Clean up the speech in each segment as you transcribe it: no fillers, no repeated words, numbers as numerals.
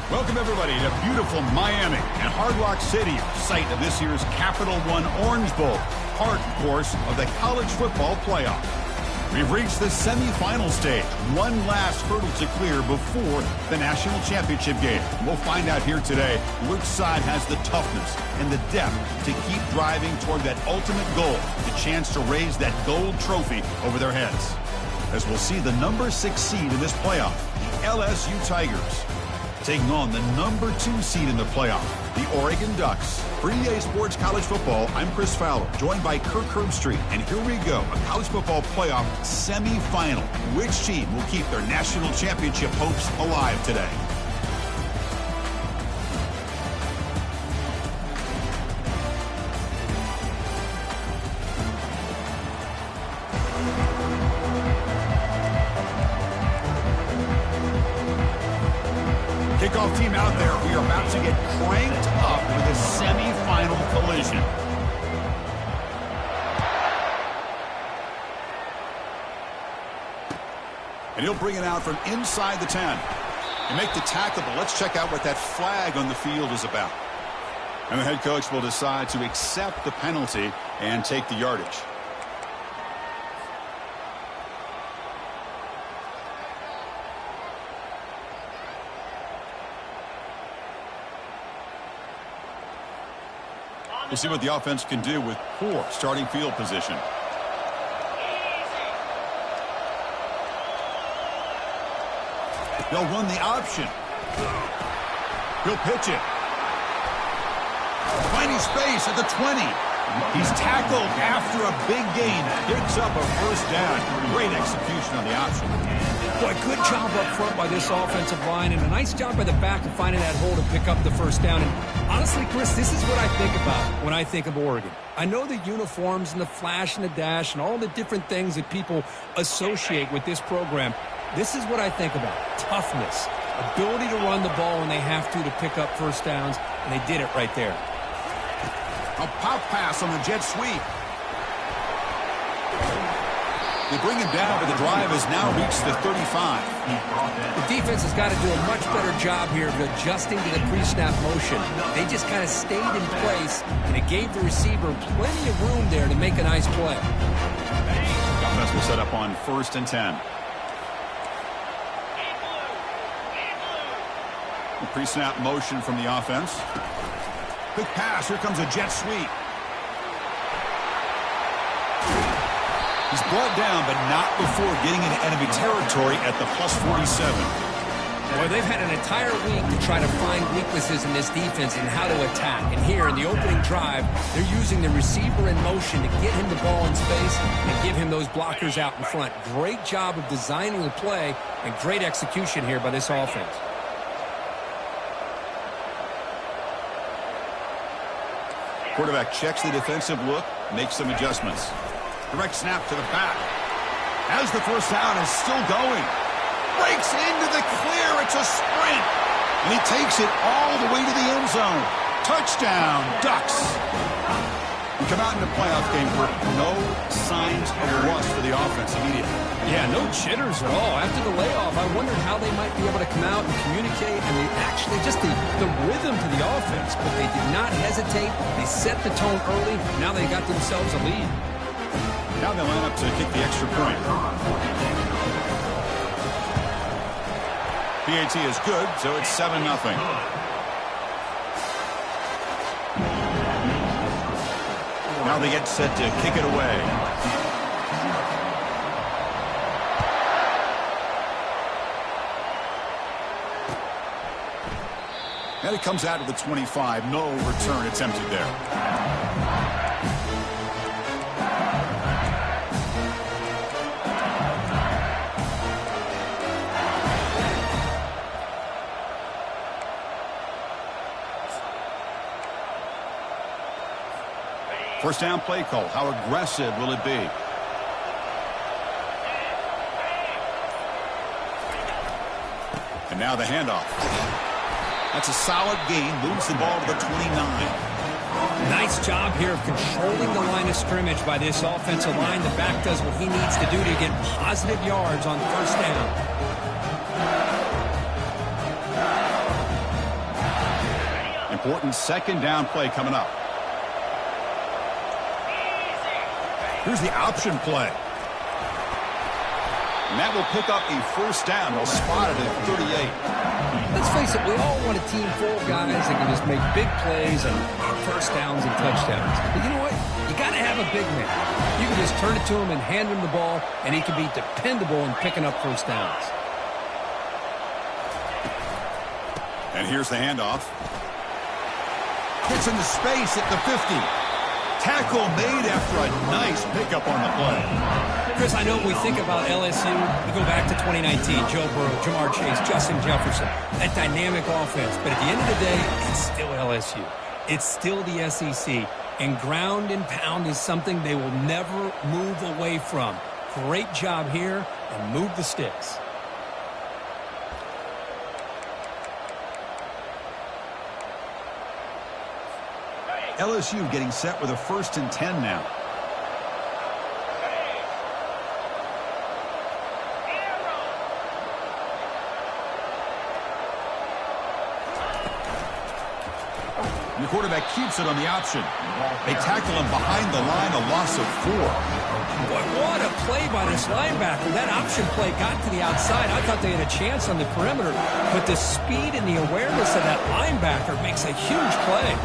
Welcome, everybody, to beautiful Miami and Hard Rock Stadium, site of this year's Capital One Orange Bowl, part, of course, of the college football playoff. We've reached the semifinal stage, one last hurdle to clear before the national championship game. We'll find out here today which side has the toughness and the depth to keep driving toward that ultimate goal, the chance to raise that gold trophy over their heads. As we'll see the number 6 seed in this playoff, the LSU Tigers, taking on the number 2 seed in the playoff, the Oregon Ducks. For EA Sports College Football, I'm Chris Fowler, joined by Kirk Herbstreit. And here we go, a college football playoff semifinal. Which team will keep their national championship hopes alive today? Kickoff team out there. We are about to get cranked up with a semifinal collision. And he'll bring it out from inside the 10. And make the tackle, but let's check out what that flag on the field is about. And the head coach will decide to accept the penalty and take the yardage. We'll see what the offense can do with poor starting field position. They'll run the option. He'll pitch it. Finding space at the 20. He's tackled after a big gain. Picks up a first down. Great execution on the option. Boy, good job up front by this offensive line, and a nice job by the back of finding that hole to pick up the first down. And honestly, Chris, this is what I think about when I think of Oregon. I know the uniforms and the flash and the dash and all the different things that people associate with this program. This is what I think about. Toughness, ability to run the ball when they have to pick up first downs, and they did it right there. A pop pass on the jet sweep. They bring him down, but the drive has now reached the 35. The defense has got to do a much better job here of adjusting to the pre-snap motion. They just kind of stayed in place, and it gave the receiver plenty of room there to make a nice play. The offense will set up on 1st and 10. The pre-snap motion from the offense. Quick pass. Here comes a jet sweep. He's brought down, but not before getting into enemy territory at the +47. Boy, they've had an entire week to try to find weaknesses in this defense and how to attack. And here in the opening drive, they're using the receiver in motion to get him the ball in space and give him those blockers out in front. Great job of designing the play and great execution here by this offense. Quarterback checks the defensive look, makes some adjustments. Direct snap to the back. As the first down is still going. Breaks into the clear. It's a sprint. And he takes it all the way to the end zone. Touchdown, Ducks. We come out in the playoff game with no signs of rust for the offense immediately. Yeah, no jitters at all. After the layoff, I wondered how they might be able to come out and communicate and actually just the rhythm to the offense. But they did not hesitate. They set the tone early. Now they got themselves a lead. Now they line up to kick the extra point. PAT is good, so it's 7-0. Now they get set to kick it away. And it comes out of the 25. No return attempted there. First down play call. How aggressive will it be? And now the handoff. That's a solid gain. Moves the ball to the 29. Nice job here of controlling the line of scrimmage by this offensive line. The back does what he needs to do to get positive yards on first down. important second down play coming up. Here's the option play. And that will pick up a first down. They'll spot it at 38. Let's face it, we all want a team full of guys that can just make big plays and first downs and touchdowns. But you know what? You got to have a big man. You can just turn it to him and hand him the ball, and he can be dependable in picking up first downs. And here's the handoff. Gets into space at the 50. Tackle made after a nice pickup on the play. Chris, I know when we think about LSU, we go back to 2019, Joe Burrow, Jamar Chase, Justin Jefferson, that dynamic offense. But at the end of the day, it's still LSU. It's still the SEC. And ground and pound is something they will never move away from. Great job here, and move the sticks. LSU getting set with a 1st and 10 now. And the quarterback keeps it on the option. They tackle him behind the line, a loss of 4. Boy, what a play by this linebacker. That option play got to the outside. I thought they had a chance on the perimeter, but the speed and the awareness of that linebacker makes a huge play.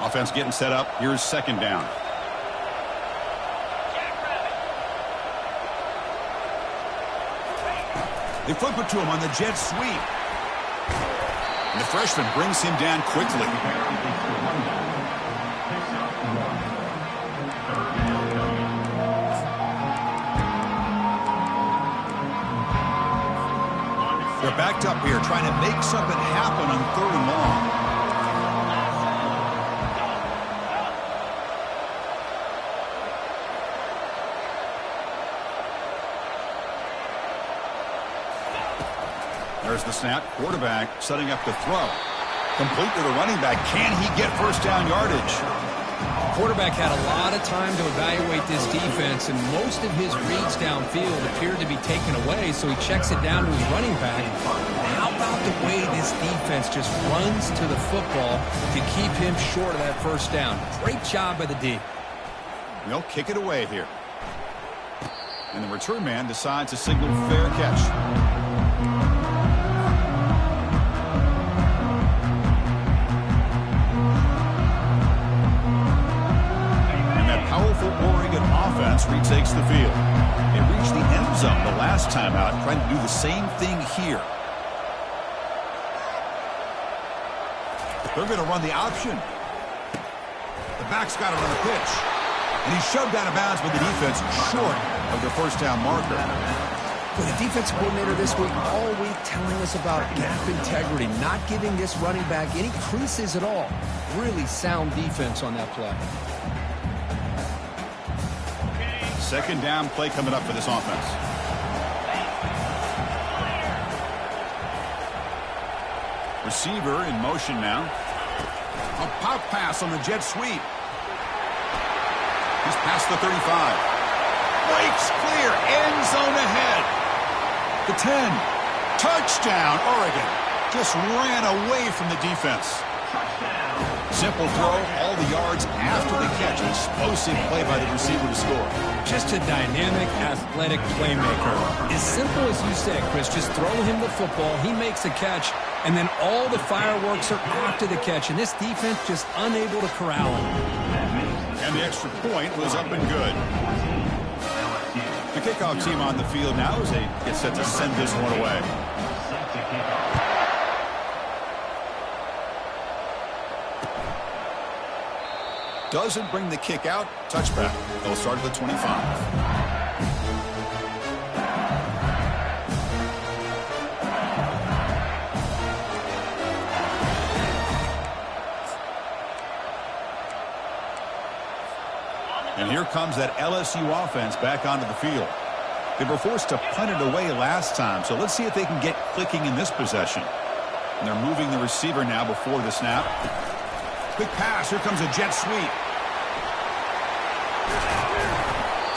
Offense getting set up. Here's second down. They flip it to him on the jet sweep. And the freshman brings him down quickly. They're backed up here trying to make something happen on 3rd and long. There's the snap. Quarterback setting up the throw. Complete to the running back. Can he get first down yardage? Quarterback had a lot of time to evaluate this defense, and most of his reads downfield appeared to be taken away, so he checks it down to his running back. How about the way this defense just runs to the football to keep him short of that first down? Great job by the D. They'll kick it away here. And the return man decides to signal fair catch. Powerful Oregon offense retakes the field. They reached the end zone the last time out, trying to do the same thing here. They're going to run the option. The back's got it on the pitch. And he's shoved out of bounds with the defense short of the first down marker. Well, the defensive coordinator this week all week telling us about gap integrity, not giving this running back any creases at all. Really sound defense on that play. Second down play coming up for this offense. Receiver in motion now. A pop pass on the jet sweep. He's past the 35. Breaks clear. End zone ahead. The 10. Touchdown, Oregon. Just ran away from the defense. Simple throw, all the yards after the catch. Explosive play by the receiver to score. Just a dynamic, athletic playmaker. As simple as you said, Chris, just throw him the football, he makes a catch, and then all the fireworks are after the catch, and this defense just unable to corral him. And the extra point was up and good. The kickoff team on the field now as they get set to send this one away. Doesn't bring the kick out. Touchback. They'll start at the 25. And here comes that LSU offense back onto the field. They were forced to punt it away last time, so let's see if they can get clicking in this possession. And they're moving the receiver now before the snap. Quick pass. Here comes a jet sweep.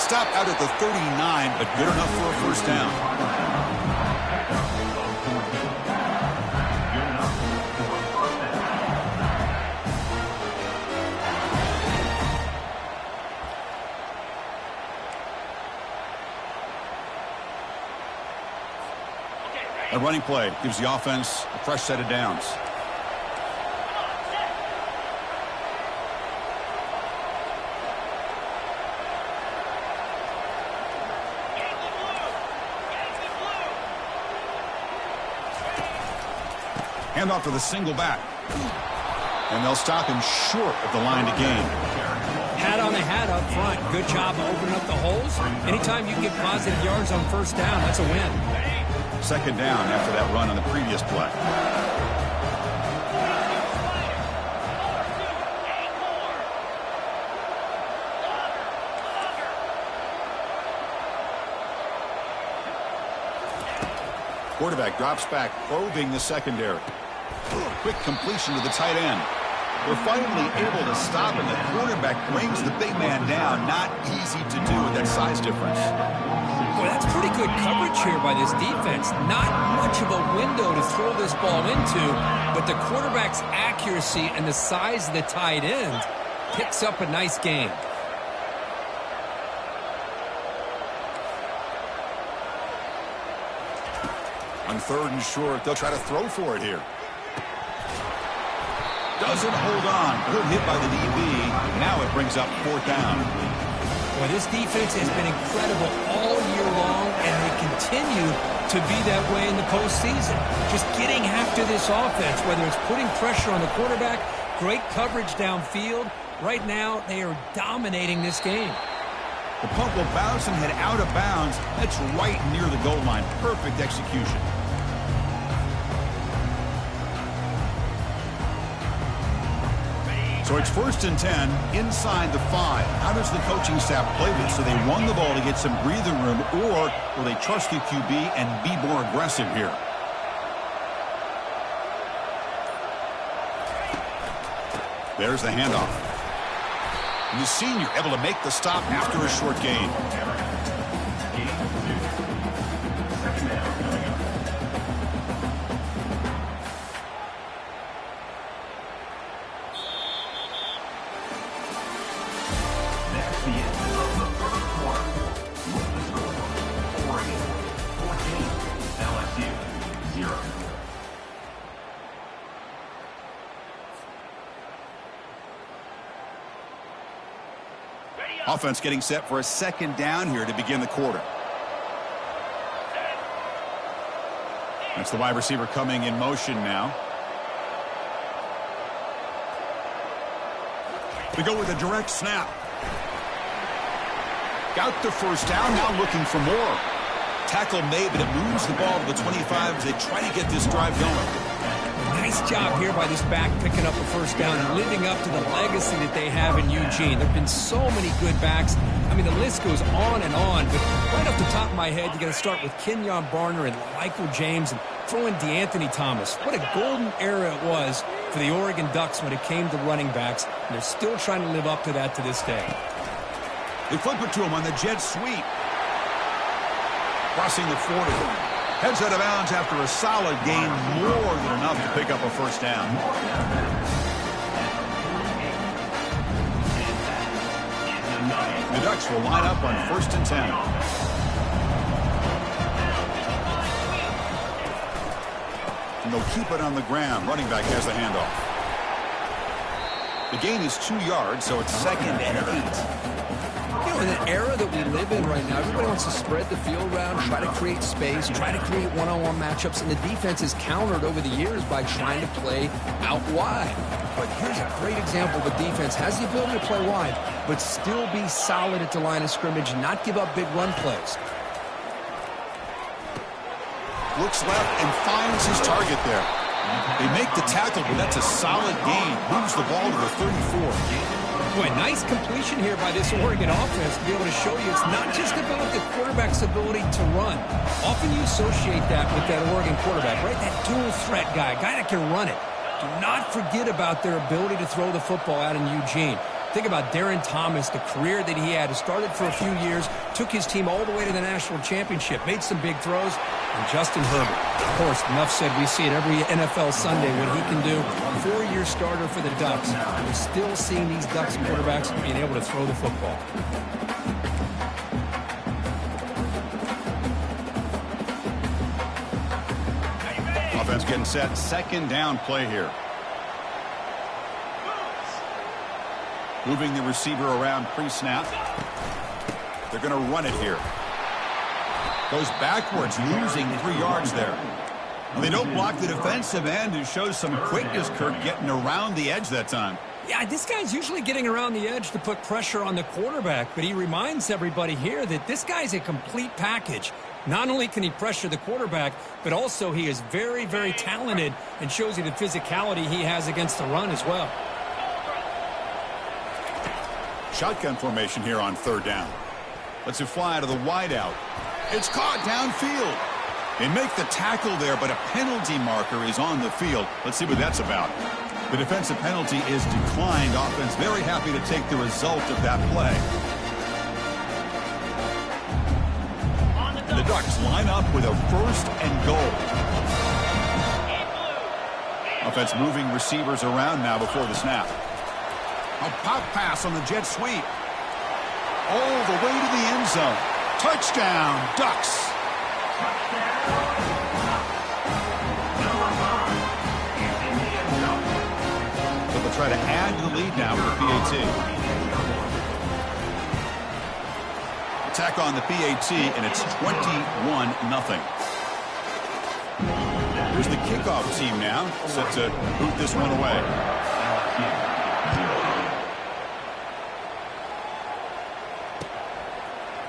Stop out at the 39, but good enough for a first down. A running play gives the offense a fresh set of downs. Hand off to the single back. And they'll stop him short of the line to gain. Hat on the hat up front. Good job opening up the holes. Anytime you get positive yards on first down, that's a win. Second down after that run on the previous play. Quarterback drops back, probing the secondary. Quick completion to the tight end. They're finally able to stop, and the quarterback brings the big man down. Not easy to do with that size difference. Boy, that's pretty good coverage here by this defense. Not much of a window to throw this ball into, but the quarterback's accuracy and the size of the tight end picks up a nice gain. On third and short, they'll try to throw for it here. Doesn't hold on. Good hit by the DB. Now it brings up fourth down. Well, this defense has been incredible all year long, and they continue to be that way in the postseason. Just getting after this offense, whether it's putting pressure on the quarterback, great coverage downfield. Right now, they are dominating this game. The punt will bounce and head out of bounds. That's right near the goal line. Perfect execution. So it's 1st and 10 inside the 5. How does the coaching staff play this? So they run the ball to get some breathing room, or will they trust the QB and be more aggressive here? There's the handoff. And the senior able to make the stop after a short gain. Offense getting set for a second down here to begin the quarter. That's the wide receiver coming in motion now. They go with a direct snap. Got the first down, now looking for more. Tackle made, but it moves the ball to the 25 as they try to get this drive going. Nice job here by this back picking up a first down and living up to the legacy that they have in Eugene. There have been so many good backs. I mean, the list goes on and on, but right off the top of my head, you got to start with Kenyon Barner and Michael James and throw in DeAnthony Thomas. What a golden era it was for the Oregon Ducks when it came to running backs, and they're still trying to live up to that to this day. They flip it to him on the jet sweep. Crossing the 40. Heads out of bounds after a solid gain, more than enough to pick up a first down. The Ducks will line up on 1st and 10. And they'll keep it on the ground. Running back has the handoff. The gain is 2 yards, so it's 2nd and 8. You know, in an era that we live in right now, everybody wants to spread the field around, try to create space, try to create one-on-one matchups, and the defense is countered over the years by trying to play out wide. But here's a great example of a defense has the ability to play wide, but still be solid at the line of scrimmage, not give up big run plays. Looks left and finds his target there. They make the tackle, but that's a solid gain. Moves the ball to the 34. Boy, nice completion here by this Oregon offense to be able to show you it's not just about the quarterback's ability to run. Often you associate that with that Oregon quarterback, right? That dual threat guy that can run it. Do not forget about their ability to throw the football out in Eugene. Think about Darren Thomas, the career that he had. He started for a few years, took his team all the way to the national championship, made some big throws. And Justin Herbert, of course, enough said, we see it every NFL Sunday what he can do. 4-year starter for the Ducks. We're still seeing these Ducks quarterbacks being able to throw the football. Defense getting set. Second down play here. Moving the receiver around pre-snap. They're going to run it here. Goes backwards, losing 3 yards there. Well, they don't block the defensive end and shows some quickness, Kirk, getting around the edge that time. Yeah, this guy's usually getting around the edge to put pressure on the quarterback, but he reminds everybody here that this guy's a complete package. Not only can he pressure the quarterback, but also he is very, very talented and shows you the physicality he has against the run as well. Shotgun formation here on third down. Lets it fly out of the wideout. It's caught downfield. They make the tackle there, but a penalty marker is on the field. Let's see what that's about. The defensive penalty is declined. Offense very happy to take the result of that play. The Ducks line up with a first and goal. Offense moving receivers around now before the snap. A pop pass on the jet sweep. All the way to the end zone. Touchdown, Ducks. So they'll try to add to the lead now with the PAT. Attack on the PAT, and it's 21-0. Here's the kickoff team now, set to boot this one away.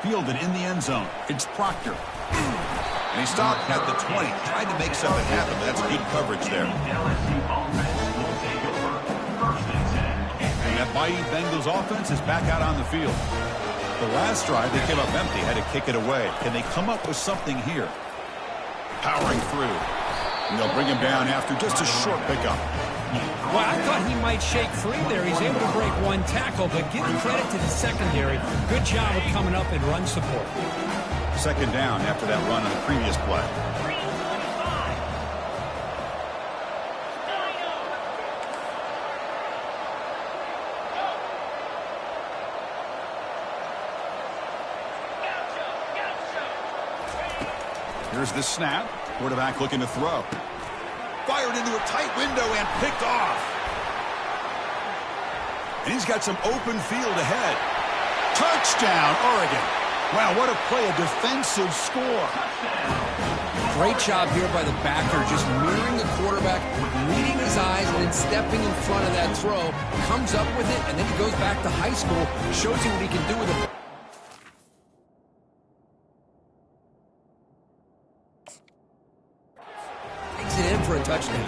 Fielded in the end zone. It's Proctor. And he stopped at the 20. Tried to make something happen, but that's good coverage there. And that mighty Bengals offense is back out on the field. The last drive, they came up empty, had to kick it away. Can they come up with something here? Powering through. And they'll bring him down after just a short pickup. Well, I thought he might shake free there. He's able to break one tackle, but give credit to the secondary. Good job of coming up and run support. Second down after that run on the previous play. Here's the snap. Quarterback looking to throw. Fired into a tight window and picked off. And he's got some open field ahead. Touchdown, Oregon. Wow, what a play, a defensive score. Great job here by the backer, just mirroring the quarterback, reading his eyes, and then stepping in front of that throw. Comes up with it, and then he goes back to high school, shows you what he can do with it. Takes it in for a touchdown.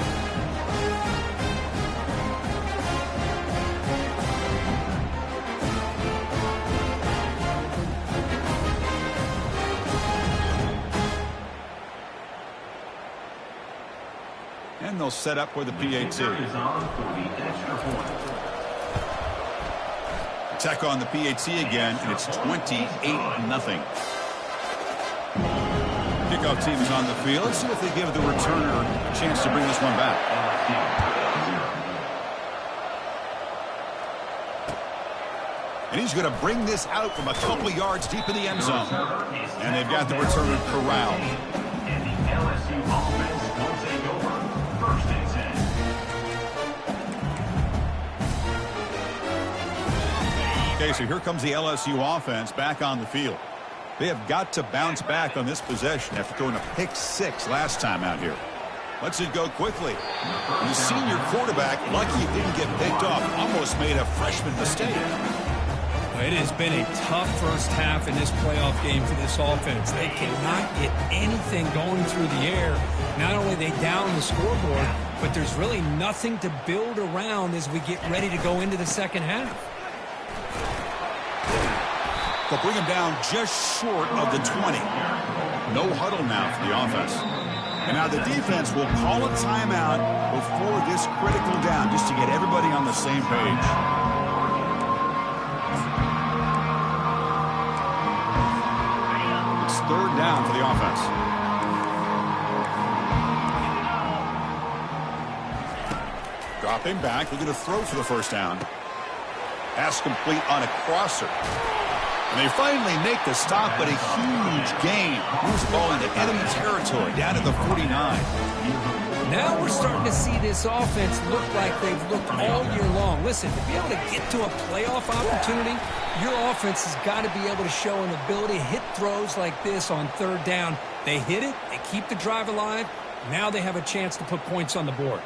And they'll set up with the PAT. Attack on the PAT again, and it's 28-0. Kickoff team is on the field. Let's see if they give the returner a chance to bring this one back. And he's going to bring this out from a couple of yards deep in the end zone. And they've got the returner corralled. And the LSU offense will take over. First and 10. Okay, so here comes the LSU offense back on the field. They have got to bounce back on this possession after throwing a pick six last time out here. Lets it go quickly. And the senior quarterback, lucky he didn't get picked off, almost made a freshman mistake. It has been a tough first half in this playoff game for this offense. They cannot get anything going through the air. Not only are they down the scoreboard, but there's really nothing to build around as we get ready to go into the second half. They'll bring him down just short of the 20. No huddle now for the offense. And now the defense will call a timeout before this critical down just to get everybody on the same page. It's third down for the offense. Dropping back, looking to throw for the first down. Pass complete on a crosser. And they finally make the stop, but a huge gain. Moves the ball into enemy territory, down to the 49. Now we're starting to see this offense look like they've looked all year long. Listen, to be able to get to a playoff opportunity, your offense has got to be able to show an ability to hit throws like this on third down. They hit it, they keep the drive alive. Now they have a chance to put points on the board.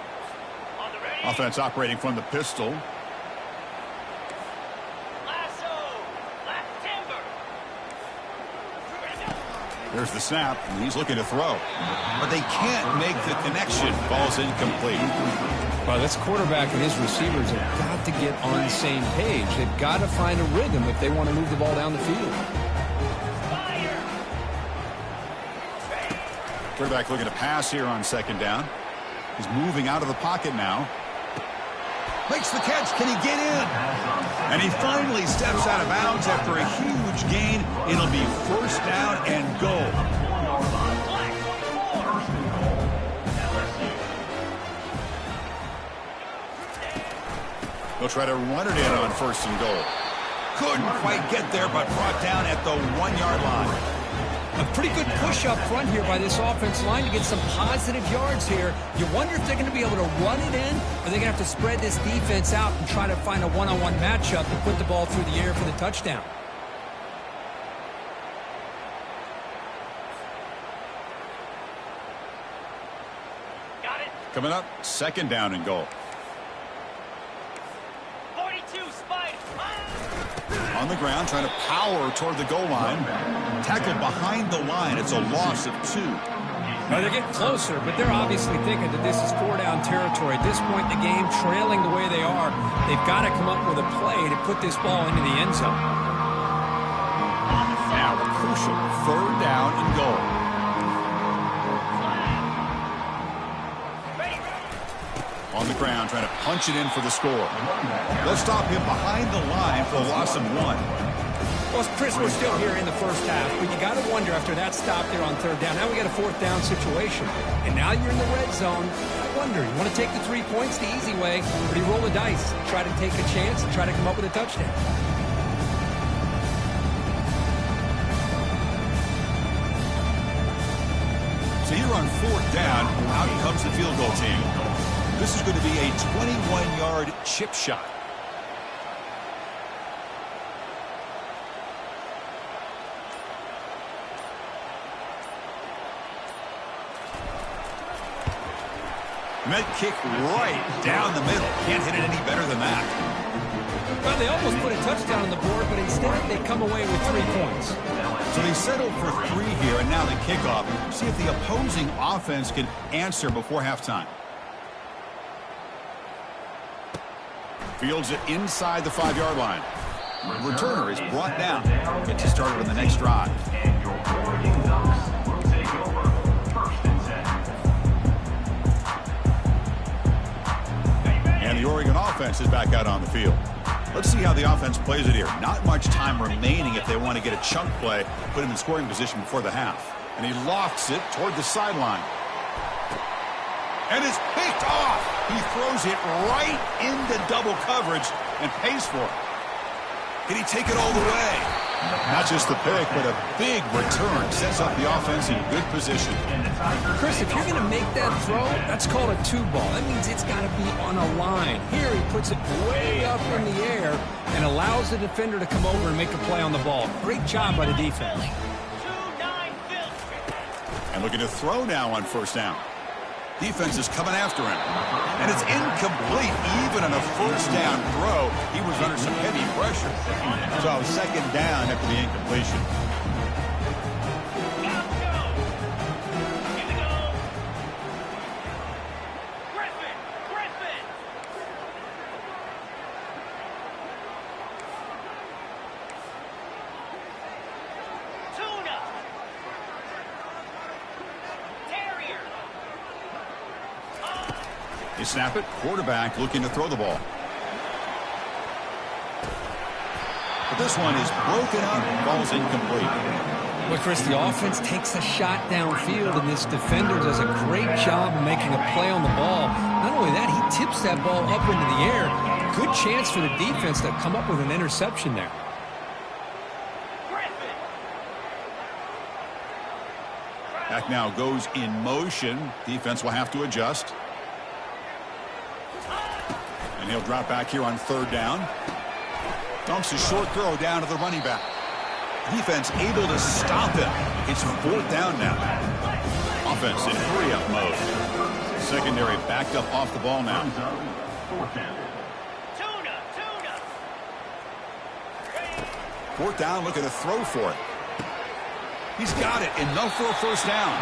Offense operating from the pistol. There's the snap, and he's looking to throw. But they can't make the connection. Ball's incomplete. Well, this quarterback and his receivers have got to get on the same page. They've got to find a rhythm if they want to move the ball down the field. Quarterback looking to pass here on second down. He's moving out of the pocket now. Makes the catch. Can he get in? And he finally steps out of bounds after a huge gain. It'll be first down and goal. They'll try to run it in on first and goal. Couldn't quite get there, but brought down at the 1-yard line. A pretty good push up front here by this offensive line to get some positive yards here. You wonder if they're going to be able to run it in, or they're going to have to spread this defense out and try to find a one-on-one matchup to put the ball through the air for the touchdown. Got it. Coming up, second down and goal. 42, Spike. On the ground, trying to power toward the goal line. Tackled behind the line. It's a loss of 2. Well, they're getting closer, but they're obviously thinking that this is 4-down territory. At this point in the game, trailing the way they are, they've got to come up with a play to put this ball into the end zone. Now, a crucial third down and goal. On the ground, trying to punch it in for the score. They'll stop him behind the line for a loss of 1. Well, Chris, we're still here in the first half, but you got to wonder after that stop there on third down. Now we got a fourth down situation, and now you're in the red zone. I wonder, you want to take the 3 points the easy way, or do you roll the dice, try to take a chance, and try to come up with a touchdown? So here on fourth down, out comes the field goal team. This is going to be a 21-yard chip shot. And that kick right down the middle. Can't hit it any better than that. Well, they almost put a touchdown on the board, but instead they come away with 3 points. So they settled for 3 here, and now the kickoff. See if the opposing offense can answer before halftime. Fields it inside the 5-yard line. Returner is brought down. Gets you started on the next drive. And your Oregon Ducks will take over. First and 10. And the Oregon offense is back out on the field. Let's see how the offense plays it here. Not much time remaining if they want to get a chunk play, put him in scoring position before the half. And he lofts it toward the sideline. And it's picked off. He throws it right into double coverage and pays for it. Can he take it all the way? Not just the pick, but a big return. Sets up the offense in good position. Chris, if you're going to make that throw, that's called a 2-ball. That means it's got to be on a line. Here he puts it way up in the air and allows the defender to come over and make a play on the ball. Great job by the defense. And looking to throw now on first down. Defense is coming after him. And it's incomplete even on a first down throw. He was under some heavy pressure. So second down after the incompletion. They snap it. Quarterback looking to throw the ball. But this one is broken up. Ball's incomplete. Well, Chris, the offense takes a shot downfield, and this defender does a great job of making a play on the ball. Not only that, he tips that ball up into the air. Good chance for the defense to come up with an interception there. Back now goes in motion. Defense will have to adjust. And he'll drop back here on third down. Dumps a short throw down to the running back. Defense able to stop him. It's fourth down now. Offense in hurry-up mode. Secondary backed up off the ball now. Fourth down, looking to throw for it. He's got it. Enough for a first down.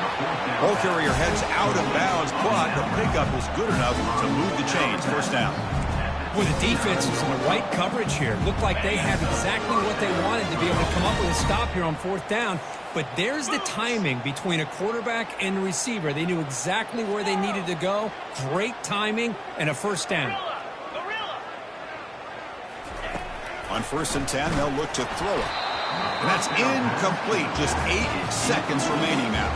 Ball carrier heads out of bounds, but the pickup is good enough to move the chains. First down. Well, the defense is in the right coverage here. Looked like they have exactly what they wanted to be able to come up with a stop here on fourth down. But there's the timing between a quarterback and the receiver. They knew exactly where they needed to go. Great timing and a first down. On 1st and 10, they'll look to throw it. And that's incomplete. Just 8 seconds remaining now.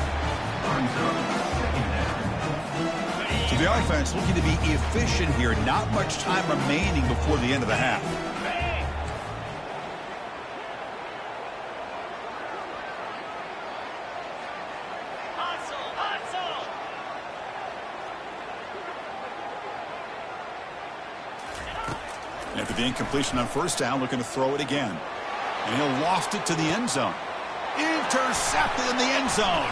So the offense looking to be efficient here. Not much time remaining before the end of the half. And after the incompletion on first down, looking to throw it again. And he'll loft it to the end zone. Intercepted in the end zone.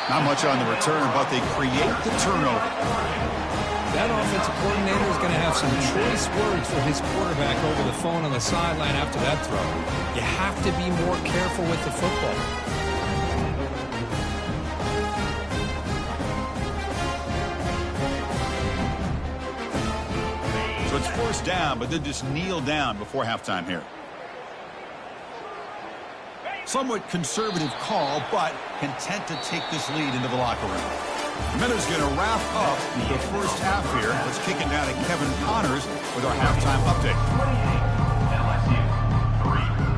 Not much on the return, but they create the turnover. That offensive coordinator is going to have some choice words for his quarterback over the phone on the sideline after that throw. You have to be more careful with the football. So it's first down, but then just kneel down before halftime here. Somewhat conservative call, but content to take this lead into the locker room. Minutes going to wrap up the first half here. Let's kick it down to Kevin Connors with our halftime update.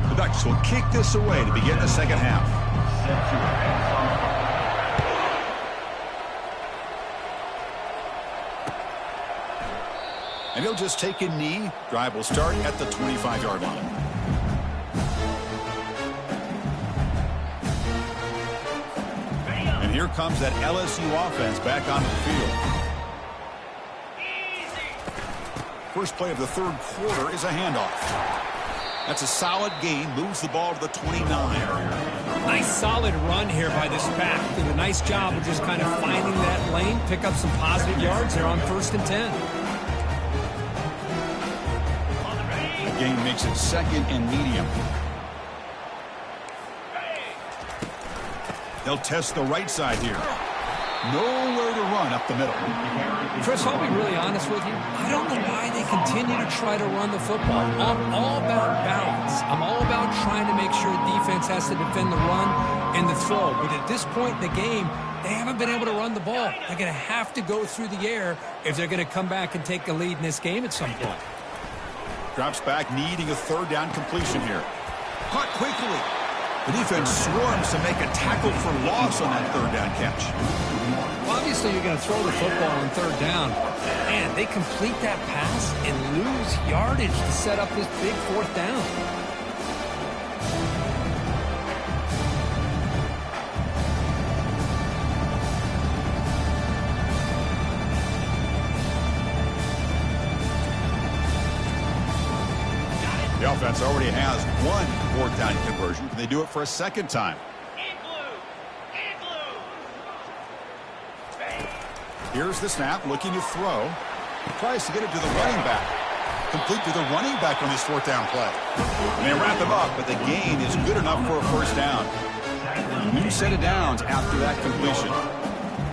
The Ducks will kick this away to begin the second half. And he'll just take a knee. Drive will start at the 25-yard line. And here comes that LSU offense back onto the field. First play of the third quarter is a handoff. That's a solid gain. Moves the ball to the 29. Nice solid run here by this back. Did a nice job of just kind of finding that lane. Pick up some positive yards there on 1st and 10. The gain makes it 2nd and medium. They'll test the right side here. Nowhere to run up the middle. Chris, I'll be really honest with you. I don't know why they continue to try to run the football. I'm all about balance. I'm all about trying to make sure defense has to defend the run and the throw. But at this point in the game, they haven't been able to run the ball. They're going to have to go through the air if they're going to come back and take a lead in this game at some point. Drops back, needing a third down completion here. Caught quickly. The defense swarms to make a tackle for loss on that third down catch. Well, obviously, you're going to throw the football on third down. Man, they complete that pass and lose yardage to set up this big fourth down. The offense already has one fourth down conversion. Can they do it for a second time? Here's the snap, looking to throw. Tries to get it to the running back. Complete to the running back on this fourth down play. And they wrap him up, but the gain is good enough for a first down. New set of downs after that completion.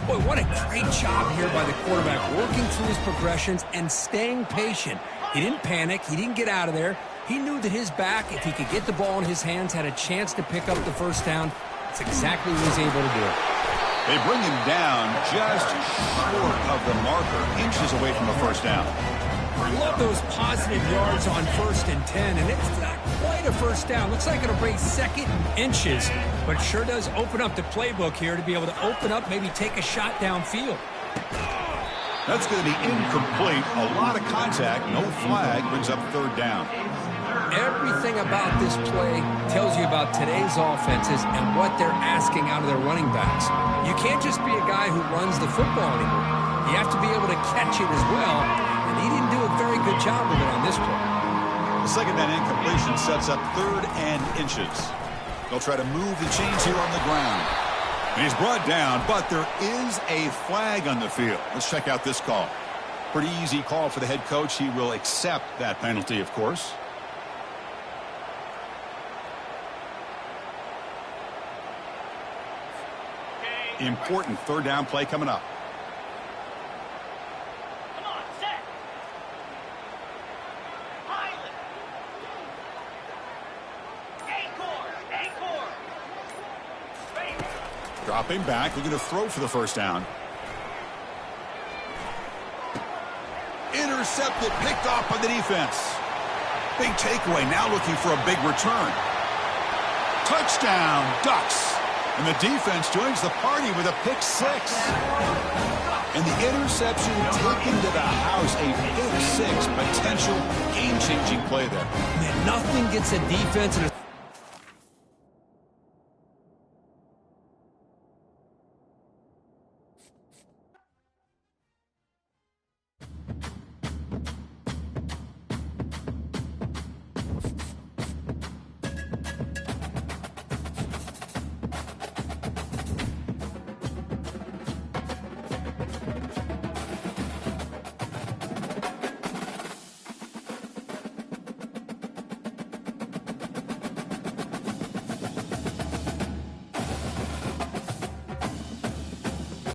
Boy, what a great job here by the quarterback, working through his progressions and staying patient. He didn't panic. He didn't get out of there. He knew that his back, if he could get the ball in his hands, had a chance to pick up the first down. That's exactly what he was able to do. They bring him down just short of the marker, inches away from the first down. I love those positive yards on 1st and 10, and it's not quite a first down. Looks like it'll break 2nd and inches, but it sure does open up the playbook here to be able to open up, maybe take a shot downfield. That's going to be incomplete. A lot of contact, no flag, brings up third down. Everything about this play tells you about today's offenses and what they're asking out of their running backs. You can't just be a guy who runs the football anymore. You have to be able to catch it as well, and he didn't do a very good job of it on this play. The second down incompletion sets up 3rd and inches. They'll try to move the chains here on the ground. And he's brought down, but there is a flag on the field. Let's check out this call. Pretty easy call for the head coach. He will accept that penalty, of course. Important 3rd down play coming up. Come on, set. Pilot. Acorn. Dropping back, looking to throw for the 1st down. Intercepted, picked off by the defense. Big takeaway, now looking for a big return. Touchdown, Ducks. And the defense joins the party with a pick 6. And the interception taken to the house, a pick 6, potential game-changing play there. Man, nothing gets a defense in a